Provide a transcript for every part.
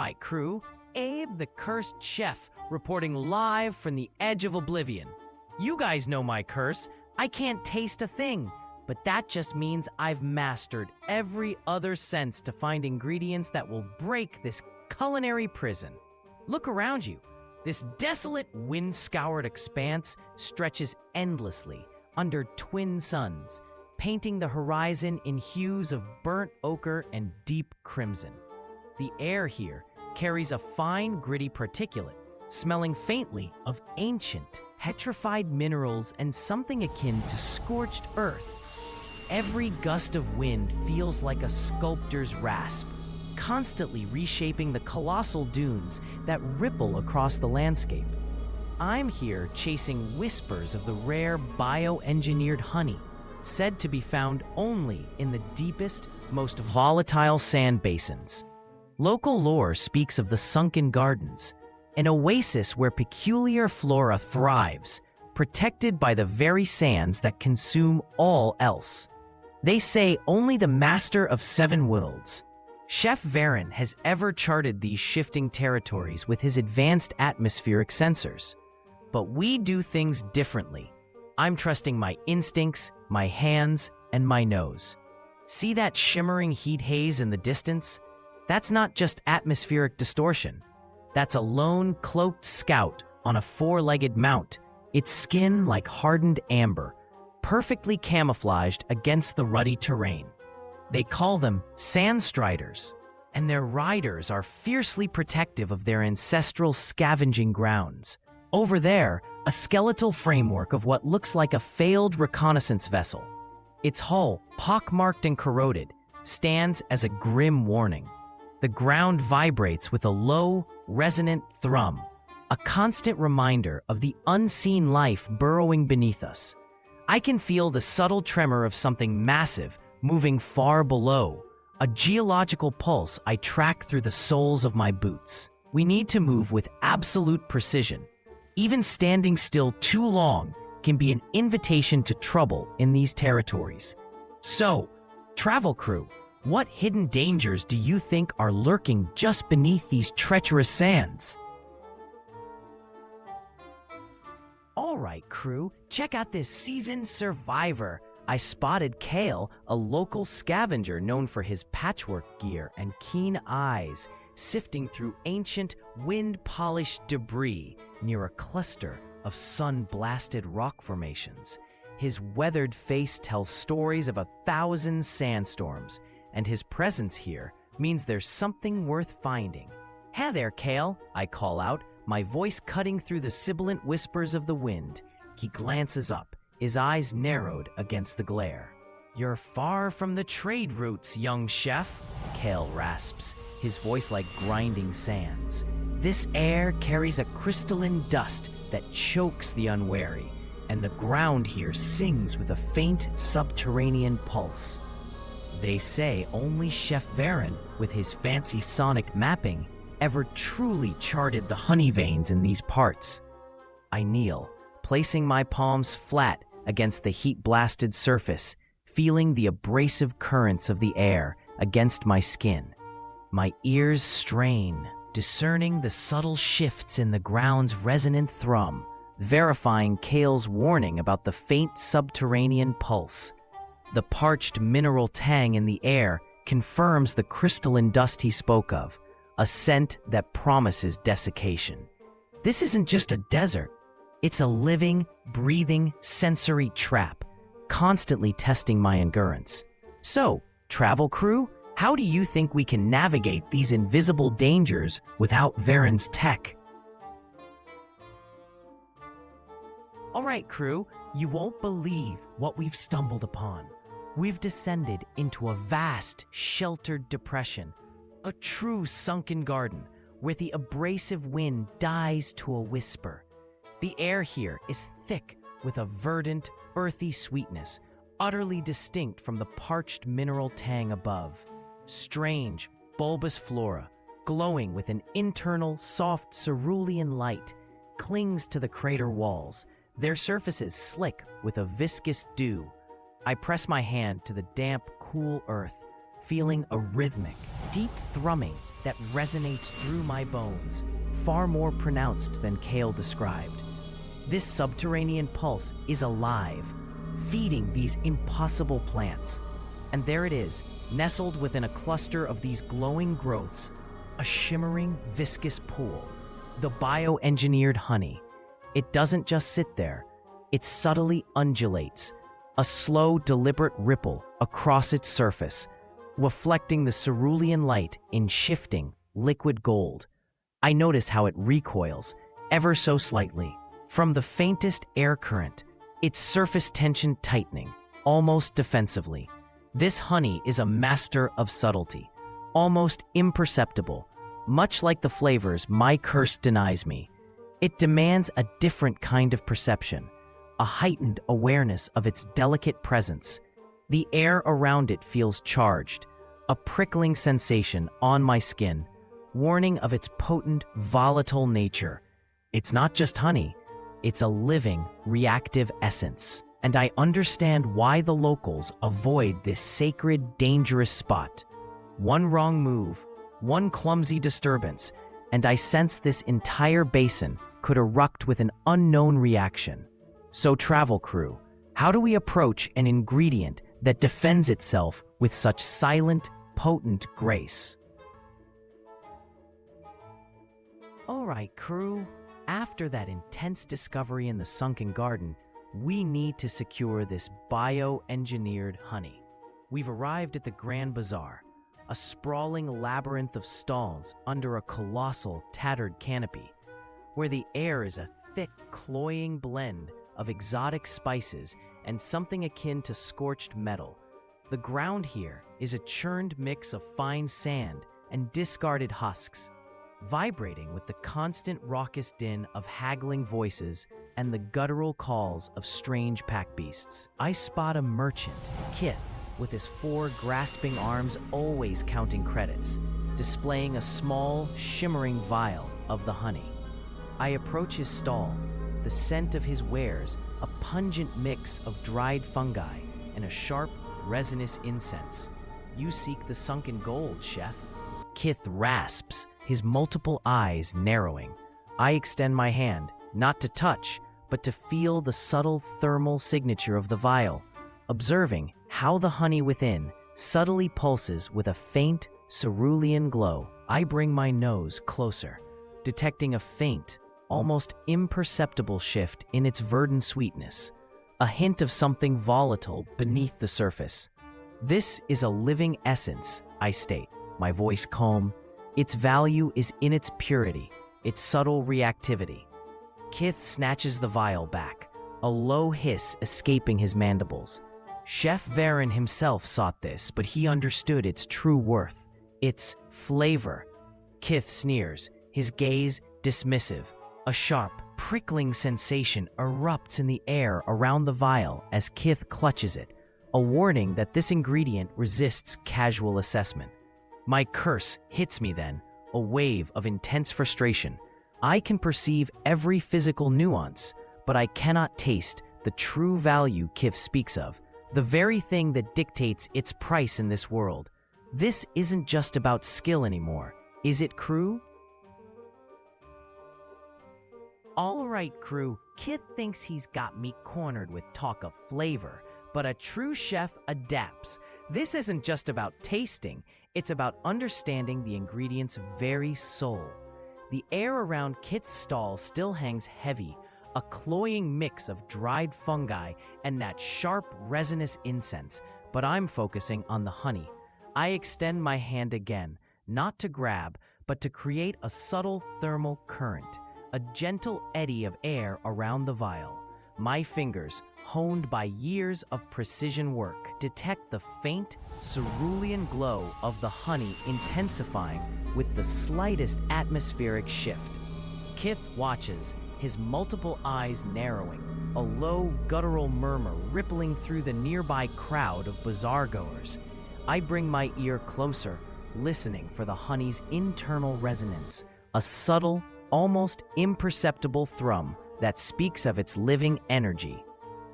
right, crew. Abe the Cursed Chef, reporting live from the edge of oblivion. You guys know my curse. I can't taste a thing, but that just means I've mastered every other sense to find ingredients that will break this culinary prison. Look around you. This desolate, wind-scoured expanse stretches endlessly under twin suns, painting the horizon in hues of burnt ochre and deep crimson. The air here carries a fine, gritty particulate, smelling faintly of ancient, petrified minerals and something akin to scorched earth. Every gust of wind feels like a sculptor's rasp, constantly reshaping the colossal dunes that ripple across the landscape. I'm here chasing whispers of the rare bioengineered honey, said to be found only in the deepest, most volatile sand basins. Local lore speaks of the sunken gardens, an oasis where peculiar flora thrives, protected by the very sands that consume all else. They say only the master of seven worlds, Chef Varen, has ever charted these shifting territories with his advanced atmospheric sensors. But we do things differently. I'm trusting my instincts, my hands, and my nose. See that shimmering heat haze in the distance? That's not just atmospheric distortion. That's a lone, cloaked scout on a four-legged mount, its skin like hardened amber, perfectly camouflaged against the ruddy terrain. They call them sandstriders, and their riders are fiercely protective of their ancestral scavenging grounds. Over there, a skeletal framework of what looks like a failed reconnaissance vessel. Its hull, pockmarked and corroded, stands as a grim warning. The ground vibrates with a low, resonant thrum, a constant reminder of the unseen life burrowing beneath us. I can feel the subtle tremor of something massive moving far below, a geological pulse I track through the soles of my boots. We need to move with absolute precision. Even standing still too long can be an invitation to trouble in these territories. So, travel crew, what hidden dangers do you think are lurking just beneath these treacherous sands? All right, crew, check out this seasoned survivor. I spotted Kale, a local scavenger known for his patchwork gear and keen eyes, sifting through ancient, wind-polished debris near a cluster of sun-blasted rock formations. His weathered face tells stories of 1,000 sandstorms, and his presence here means there's something worth finding. "Hey there, Kale," I call out, my voice cutting through the sibilant whispers of the wind. He glances up, his eyes narrowed against the glare. "You're far from the trade routes, young chef," Kale rasps, his voice like grinding sands. "This air carries a crystalline dust that chokes the unwary, and the ground here sings with a faint subterranean pulse. They say only Chef Varen, with his fancy sonic mapping, ever truly charted the honey veins in these parts." I kneel, placing my palms flat against the heat-blasted surface, feeling the abrasive currents of the air against my skin. My ears strain, discerning the subtle shifts in the ground's resonant thrum, verifying Kale's warning about the faint subterranean pulse. The parched mineral tang in the air confirms the crystalline dust he spoke of, a scent that promises desiccation. This isn't just a desert. It's a living, breathing, sensory trap, constantly testing my endurance. So, travel crew, how do you think we can navigate these invisible dangers without Varen's tech? All right, crew, you won't believe what we've stumbled upon. We've descended into a vast, sheltered depression, a true sunken garden where the abrasive wind dies to a whisper. The air here is thick with a verdant, earthy sweetness, utterly distinct from the parched mineral tang above. Strange, bulbous flora, glowing with an internal, soft cerulean light, clings to the crater walls, their surfaces slick with a viscous dew. I press my hand to the damp, cool earth, feeling a rhythmic, deep thrumming that resonates through my bones, far more pronounced than Kale described. This subterranean pulse is alive, feeding these impossible plants. And there it is, nestled within a cluster of these glowing growths, a shimmering, viscous pool, the bioengineered honey. It doesn't just sit there, it subtly undulates, a slow, deliberate ripple across its surface, reflecting the cerulean light in shifting, liquid gold. I notice how it recoils, ever so slightly, from the faintest air current, its surface tension tightening, almost defensively. This honey is a master of subtlety, almost imperceptible, much like the flavors my curse denies me. It demands a different kind of perception, a heightened awareness of its delicate presence. The air around it feels charged, a prickling sensation on my skin, warning of its potent, volatile nature. It's not just honey, it's a living, reactive essence. And I understand why the locals avoid this sacred, dangerous spot. One wrong move, one clumsy disturbance, and I sense this entire basin could erupt with an unknown reaction. So travel crew, how do we approach an ingredient that defends itself with such silent, potent grace? All right, crew, after that intense discovery in the sunken garden, we need to secure this bioengineered honey. We've arrived at the Grand Bazaar, a sprawling labyrinth of stalls under a colossal, tattered canopy, where the air is a thick, cloying blend of exotic spices and something akin to scorched metal. The ground here is a churned mix of fine sand and discarded husks, vibrating with the constant raucous din of haggling voices and the guttural calls of strange pack beasts. I spot a merchant, Kith, with his 4 grasping arms always counting credits, displaying a small, shimmering vial of the honey. I approach his stall, the scent of his wares a pungent mix of dried fungi and a sharp, resinous incense. You seek the sunken gold, chef. Kith rasps, his multiple eyes narrowing. I extend my hand, not to touch, but to feel the subtle thermal signature of the vial, observing how the honey within subtly pulses with a faint, cerulean glow. I bring my nose closer, detecting a faint, almost imperceptible shift in its verdant sweetness, a hint of something volatile beneath the surface. This is a living essence, I state, my voice calm. Its value is in its purity, its subtle reactivity. Kith snatches the vial back, a low hiss escaping his mandibles. Chef Varen himself sought this, but he understood its true worth, its flavor. Kith sneers, his gaze dismissive. A sharp, prickling sensation erupts in the air around the vial as Kith clutches it, a warning that this ingredient resists casual assessment. My curse hits me then, a wave of intense frustration. I can perceive every physical nuance, but I cannot taste the true value Kith speaks of, the very thing that dictates its price in this world. This isn't just about skill anymore, is it, crew? All right, crew, Kith thinks he's got me cornered with talk of flavor, but a true chef adapts. This isn't just about tasting, it's about understanding the ingredient's very soul. The air around Kith's stall still hangs heavy, a cloying mix of dried fungi and that sharp, resinous incense, but I'm focusing on the honey. I extend my hand again, not to grab, but to create a subtle thermal current, a gentle eddy of air around the vial. My fingers, honed by years of precision work, detect the faint, cerulean glow of the honey intensifying with the slightest atmospheric shift. Kith watches, his multiple eyes narrowing, a low, guttural murmur rippling through the nearby crowd of bazaar-goers. I bring my ear closer, listening for the honey's internal resonance, a subtle, almost imperceptible thrum that speaks of its living energy.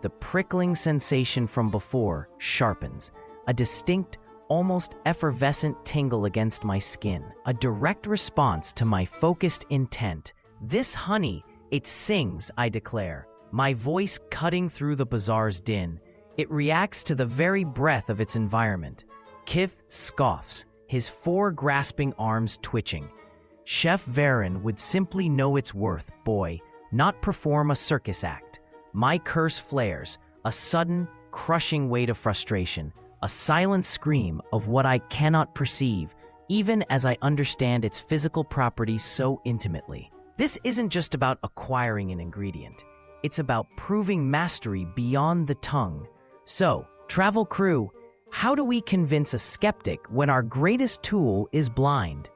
The prickling sensation from before sharpens, a distinct, almost effervescent tingle against my skin, a direct response to my focused intent. This honey, it sings, I declare, my voice cutting through the bazaar's din. It reacts to the very breath of its environment. Kith scoffs, his four grasping arms twitching. Chef Varen would simply know its worth, boy, not perform a circus act. My curse flares, a sudden, crushing weight of frustration, a silent scream of what I cannot perceive, even as I understand its physical properties so intimately. This isn't just about acquiring an ingredient. It's about proving mastery beyond the tongue. So, travel crew, how do we convince a skeptic when our greatest tool is blind?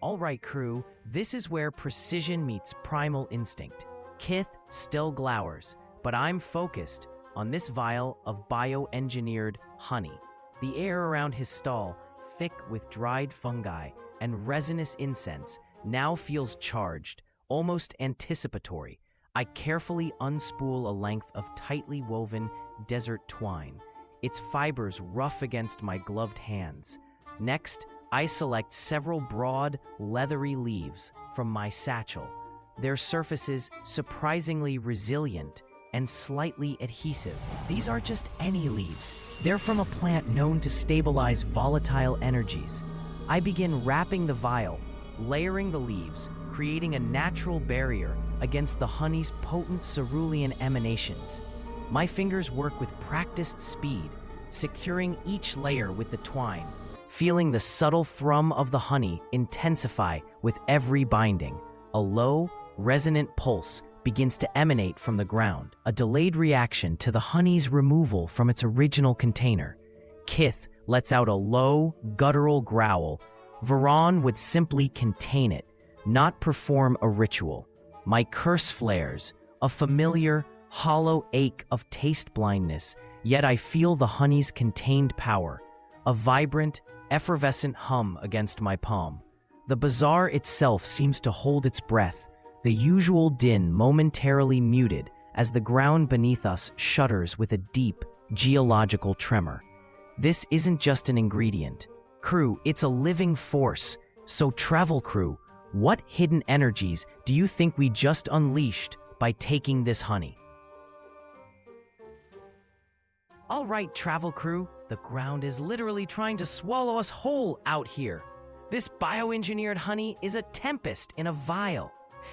All right, crew, this is where precision meets primal instinct. Kith still glowers, but I'm focused on this vial of bioengineered honey. The air around his stall, thick with dried fungi and resinous incense, now feels charged, almost anticipatory. I carefully unspool a length of tightly woven desert twine, its fibers rough against my gloved hands. Next, I select several broad, leathery leaves from my satchel, their surfaces surprisingly resilient and slightly adhesive. These aren't just any leaves. They're from a plant known to stabilize volatile energies. I begin wrapping the vial, layering the leaves, creating a natural barrier against the honey's potent cerulean emanations. My fingers work with practiced speed, securing each layer with the twine, feeling the subtle thrum of the honey intensify with every binding. A low, resonant pulse begins to emanate from the ground, a delayed reaction to the honey's removal from its original container. Kith lets out a low, guttural growl. Varan would simply contain it, not perform a ritual. My curse flares, a familiar, hollow ache of taste blindness, yet I feel the honey's contained power, a vibrant, effervescent hum against my palm. The bazaar itself seems to hold its breath, the usual din momentarily muted as the ground beneath us shudders with a deep, geological tremor. This isn't just an ingredient. Crew, it's a living force. So travel crew, what hidden energies do you think we just unleashed by taking this honey? All right, travel crew, the ground is literally trying to swallow us whole out here. This bioengineered honey is a tempest in a vial.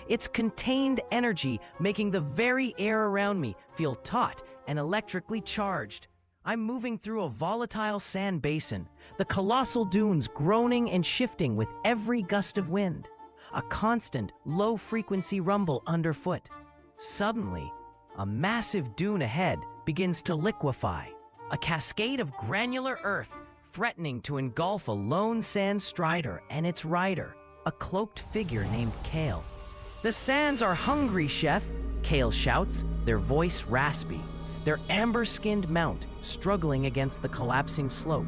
Its contained energy making the very air around me feel taut and electrically charged. I'm moving through a volatile sand basin, the colossal dunes groaning and shifting with every gust of wind, a constant, low-frequency rumble underfoot. Suddenly, a massive dune ahead begins to liquefy, a cascade of granular earth threatening to engulf a lone sand strider and its rider, a cloaked figure named Kale. "The sands are hungry, Chef," Kale shouts, their voice raspy, their amber-skinned mount struggling against the collapsing slope.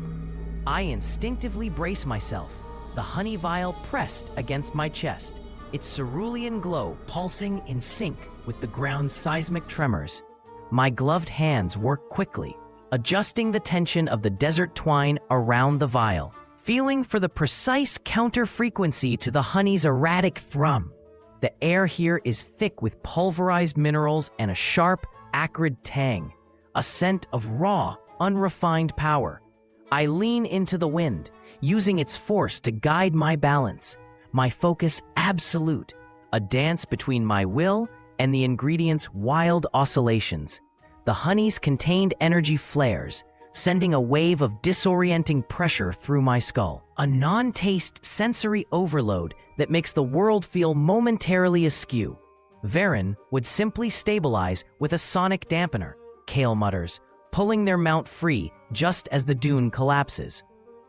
I instinctively brace myself, the honey vial pressed against my chest, its cerulean glow pulsing in sync with the ground's seismic tremors. My gloved hands work quickly, adjusting the tension of the desert twine around the vial, feeling for the precise counter-frequency to the honey's erratic thrum. The air here is thick with pulverized minerals and a sharp, acrid tang, a scent of raw, unrefined power. I lean into the wind, using its force to guide my balance, my focus absolute, a dance between my will and the ingredient's wild oscillations. The honey's contained energy flares, sending a wave of disorienting pressure through my skull, a non-taste sensory overload that makes the world feel momentarily askew. Varen would simply stabilize with a sonic dampener, Kale mutters, pulling their mount free just as the dune collapses.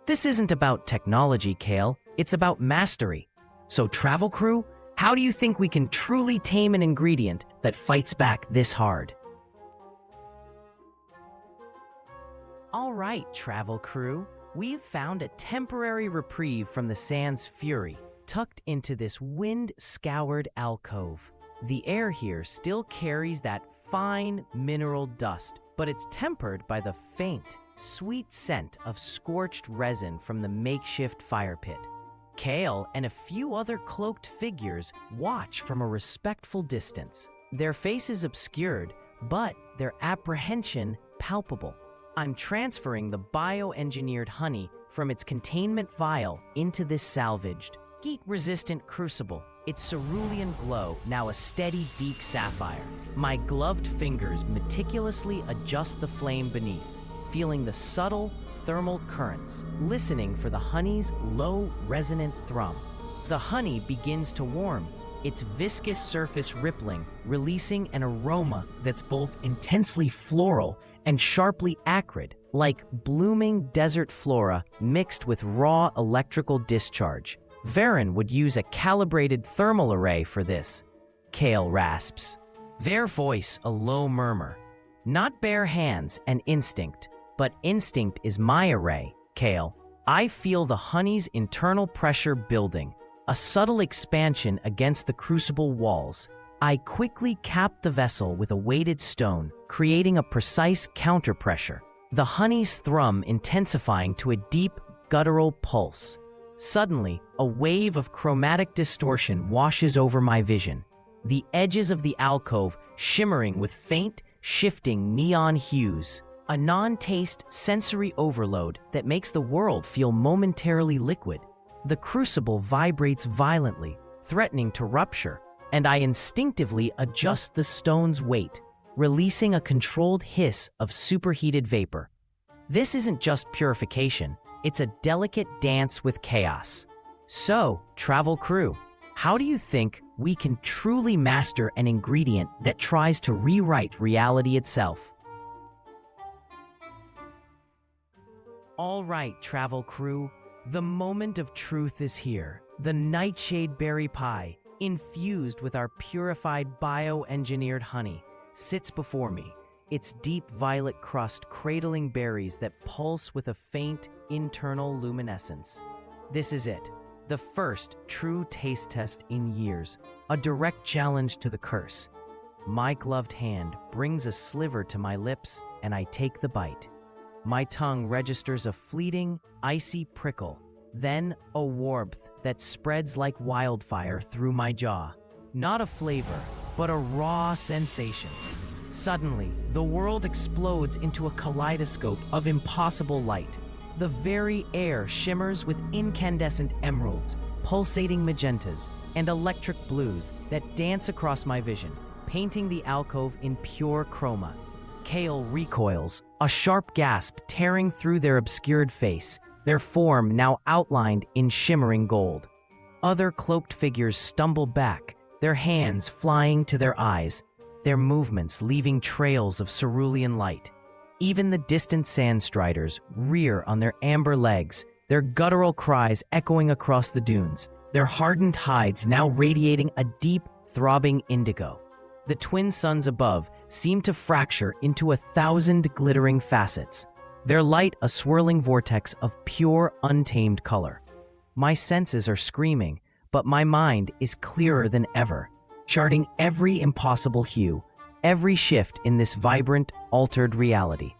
This isn't about technology, Kale, it's about mastery. So travel crew, how do you think we can truly tame an ingredient that fights back this hard? All right, travel crew, we've found a temporary reprieve from the sand's fury, tucked into this wind-scoured alcove. The air here still carries that fine mineral dust, but it's tempered by the faint, sweet scent of scorched resin from the makeshift fire pit. Kale and a few other cloaked figures watch from a respectful distance, their faces obscured, but their apprehension palpable. I'm transferring the bioengineered honey from its containment vial into this salvaged, heat-resistant crucible, its cerulean glow now a steady, deep sapphire. My gloved fingers meticulously adjust the flame beneath, feeling the subtle thermal currents, listening for the honey's low, resonant thrum. The honey begins to warm, its viscous surface rippling, releasing an aroma that's both intensely floral and sharply acrid, like blooming desert flora mixed with raw electrical discharge. Varen would use a calibrated thermal array for this, Kale rasps. Their voice a low murmur. Not bare hands and instinct, but instinct is my array, Kale. I feel the honey's internal pressure building, a subtle expansion against the crucible walls. I quickly cap the vessel with a weighted stone, creating a precise counterpressure, the honey's thrum intensifying to a deep, guttural pulse. Suddenly, a wave of chromatic distortion washes over my vision, the edges of the alcove shimmering with faint, shifting neon hues. A non-taste sensory overload that makes the world feel momentarily liquid. The crucible vibrates violently, threatening to rupture, and I instinctively adjust the stone's weight, releasing a controlled hiss of superheated vapor. This isn't just purification, it's a delicate dance with chaos. So, travel crew, how do you think we can truly master an ingredient that tries to rewrite reality itself? All right, travel crew, the moment of truth is here. The Nightshade berry pie, infused with our purified bioengineered honey, sits before me, its deep violet crust cradling berries that pulse with a faint internal luminescence. This is it, the first true taste test in years, a direct challenge to the curse. My gloved hand brings a sliver to my lips, and I take the bite. My tongue registers a fleeting, icy prickle, then a warmth that spreads like wildfire through my jaw. Not a flavor, but a raw sensation. Suddenly, the world explodes into a kaleidoscope of impossible light. The very air shimmers with incandescent emeralds, pulsating magentas, and electric blues that dance across my vision, painting the alcove in pure chroma. Kale recoils, a sharp gasp tearing through their obscured face, their form now outlined in shimmering gold. Other cloaked figures stumble back, their hands flying to their eyes, their movements leaving trails of cerulean light. Even the distant sandstriders rear on their amber legs, their guttural cries echoing across the dunes, their hardened hides now radiating a deep, throbbing indigo. The twin suns above seem to fracture into 1,000 glittering facets, their light a swirling vortex of pure, untamed color. My senses are screaming, but my mind is clearer than ever, charting every impossible hue, every shift in this vibrant, altered reality.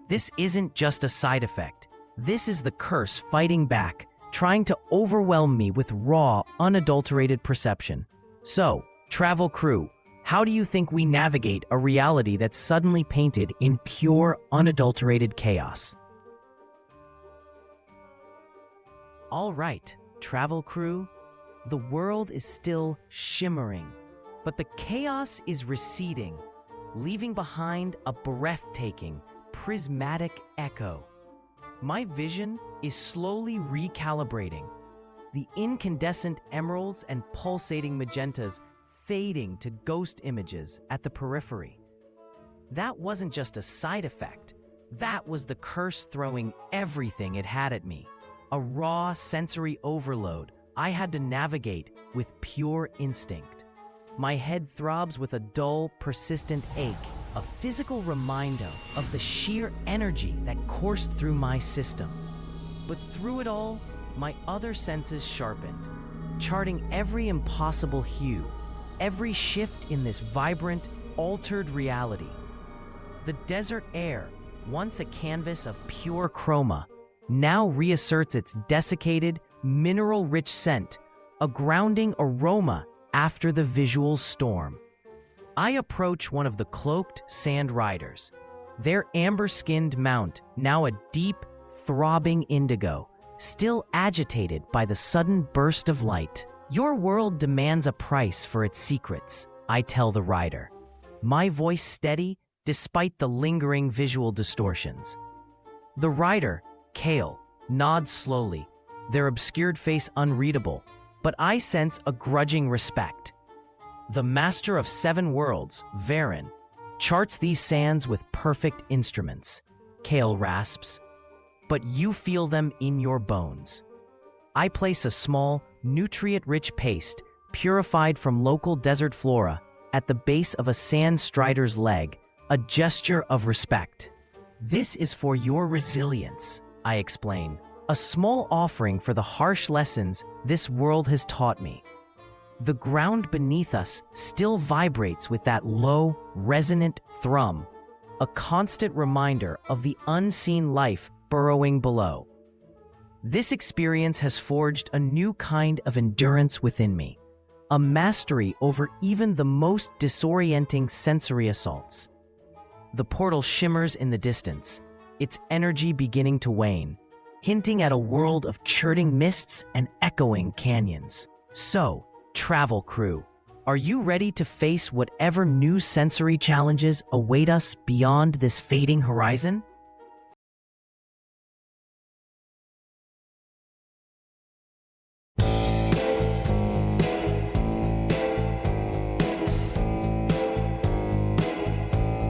This isn't just a side effect. This is the curse fighting back, trying to overwhelm me with raw, unadulterated perception. So, travel crew, how do you think we navigate a reality that's suddenly painted in pure, unadulterated chaos? All right, travel crew, the world is still shimmering, but the chaos is receding, leaving behind a breathtaking, prismatic echo. My vision is slowly recalibrating, the incandescent emeralds and pulsating magentas fading to ghost images at the periphery. That wasn't just a side effect. That was the curse throwing everything it had at me. A raw sensory overload I had to navigate with pure instinct. My head throbs with a dull, persistent ache, a physical reminder of the sheer energy that coursed through my system. But through it all, my other senses sharpened, charting every impossible hue, every shift in this vibrant, altered reality. The desert air, once a canvas of pure chroma, now reasserts its desiccated, mineral-rich scent, a grounding aroma after the visual storm. I approach one of the cloaked sand riders, their amber-skinned mount now a deep, throbbing indigo, still agitated by the sudden burst of light. "Your world demands a price for its secrets," I tell the rider, my voice steady despite the lingering visual distortions. The rider, Kale, nods slowly, their obscured face unreadable, but I sense a grudging respect. The master of 7 worlds, Varen, charts these sands with perfect instruments, Kale rasps, but you feel them in your bones. I place a small, nutrient-rich paste, purified from local desert flora, at the base of a sand strider's leg, a gesture of respect. "This is for your resilience," I explain, "a small offering for the harsh lessons this world has taught me." The ground beneath us still vibrates with that low, resonant thrum, a constant reminder of the unseen life burrowing below. This experience has forged a new kind of endurance within me, a mastery over even the most disorienting sensory assaults. The portal shimmers in the distance, its energy beginning to wane, hinting at a world of churning mists and echoing canyons. So, travel crew, are you ready to face whatever new sensory challenges await us beyond this fading horizon?